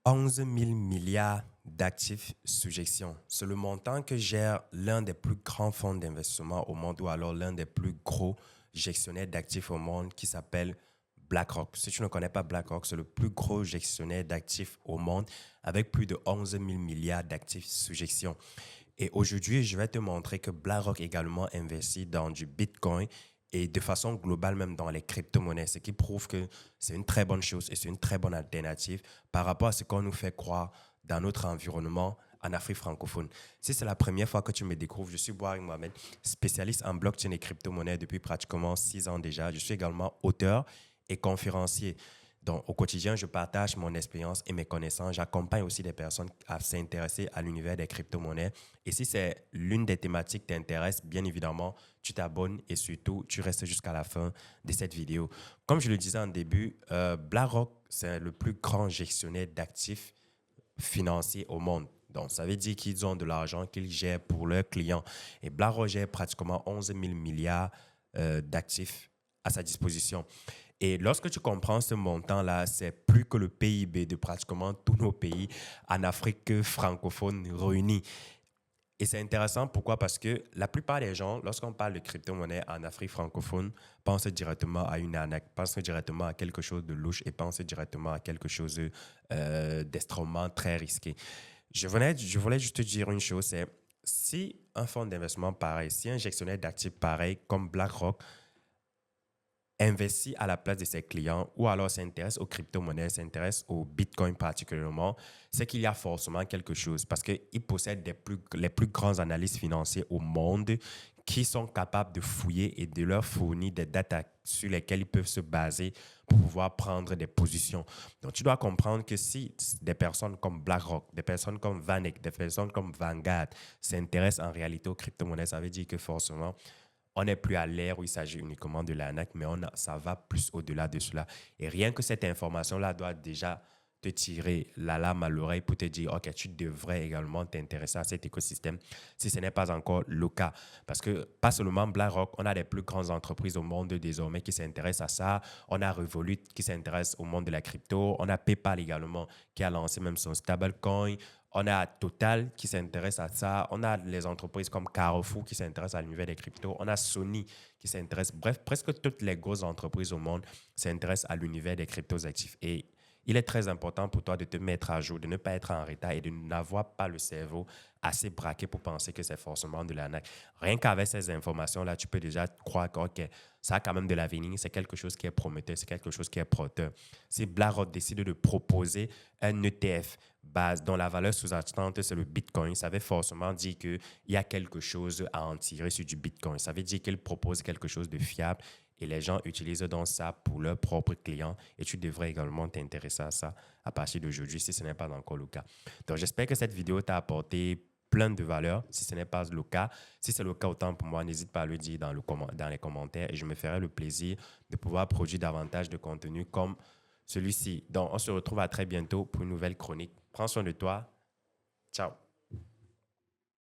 11 000 milliards d'actifs sous gestion. C'est le montant que gère l'un des plus grands fonds d'investissement au monde ou alors l'un des plus gros gestionnaires d'actifs au monde qui s'appelle BlackRock. Si tu ne connais pas BlackRock, c'est le plus gros gestionnaire d'actifs au monde avec plus de 11 000 milliards d'actifs sous gestion. Et aujourd'hui, je vais te montrer que BlackRock également investit dans du Bitcoin et de façon globale même dans les crypto-monnaies, ce qui prouve que c'est une très bonne chose et c'est une très bonne alternative par rapport à ce qu'on nous fait croire dans notre environnement en Afrique francophone. Si c'est la première fois que tu me découvres, je suis Boari Mohamed, spécialiste en blockchain et crypto-monnaies depuis pratiquement 6 ans déjà. Je suis également auteur et conférencier. Donc, au quotidien, je partage mon expérience et mes connaissances. J'accompagne aussi des personnes à s'intéresser à l'univers des crypto-monnaies. Et si c'est l'une des thématiques qui t'intéresse, bien évidemment, tu t'abonnes et surtout, tu restes jusqu'à la fin de cette vidéo. Comme je le disais en début, BlackRock, c'est le plus grand gestionnaire d'actifs financiers au monde. Donc, ça veut dire qu'ils ont de l'argent qu'ils gèrent pour leurs clients. Et BlackRock gère pratiquement 11 000 milliards d'actifs à sa disposition. Et lorsque tu comprends ce montant-là, c'est plus que le PIB de pratiquement tous nos pays en Afrique francophone réunis. Et c'est intéressant, pourquoi? Parce que la plupart des gens, lorsqu'on parle de crypto-monnaie en Afrique francophone, pensent directement à une arnaque, pensent directement à quelque chose de louche et pensent directement à quelque chose d'extrêmement très risqué. Je voulais juste te dire une chose, c'est si un fonds d'investissement pareil, si un gestionnaire d'actifs pareil comme BlackRock investit à la place de ses clients ou alors s'intéresse aux crypto-monnaies, s'intéresse au Bitcoin particulièrement, c'est qu'il y a forcément quelque chose parce qu'il possède les plus grands analystes financiers au monde qui sont capables de fouiller et de leur fournir des datas sur lesquelles ils peuvent se baser pour pouvoir prendre des positions. Donc, tu dois comprendre que si des personnes comme BlackRock, des personnes comme VanEck, des personnes comme Vanguard s'intéressent en réalité aux crypto-monnaies, ça veut dire que forcément, on n'est plus à l'ère où il s'agit uniquement de l'arnaque, mais ça va plus au-delà de cela. Et rien que cette information-là doit déjà te tirer la lame à l'oreille pour te dire, OK, tu devrais également t'intéresser à cet écosystème si ce n'est pas encore le cas. Parce que pas seulement BlackRock, on a les plus grandes entreprises au monde désormais qui s'intéressent à ça. On a Revolut qui s'intéresse au monde de la crypto. On a PayPal également qui a lancé même son stablecoin. On a Total qui s'intéresse à ça. On a les entreprises comme Carrefour qui s'intéressent à l'univers des cryptos. On a Sony qui s'intéresse. Bref, presque toutes les grosses entreprises au monde s'intéressent à l'univers des cryptos actifs. Et il est très important pour toi de te mettre à jour, de ne pas être en retard et de n'avoir pas le cerveau assez braqué pour penser que c'est forcément de l'arnaque. Rien qu'avec ces informations-là, tu peux déjà croire que OK, ça a quand même de l'avenir, c'est quelque chose qui est prometteur, c'est quelque chose qui est porteur. Si BlackRock décide de proposer un ETF base dont la valeur sous-jacente, c'est le Bitcoin, ça veut forcément dire qu'il y a quelque chose à en tirer sur du Bitcoin. Ça veut dire qu'il propose quelque chose de fiable et les gens utilisent donc ça pour leurs propres clients et tu devrais également t'intéresser à ça à partir d'aujourd'hui si ce n'est pas encore le cas. Donc, j'espère que cette vidéo t'a apporté plein de valeur si ce n'est pas le cas. Si c'est le cas, autant pour moi, n'hésite pas à le dire dans les commentaires et je me ferai le plaisir de pouvoir produire davantage de contenu comme celui-ci. Donc, on se retrouve à très bientôt pour une nouvelle chronique. Prends soin de toi. Ciao.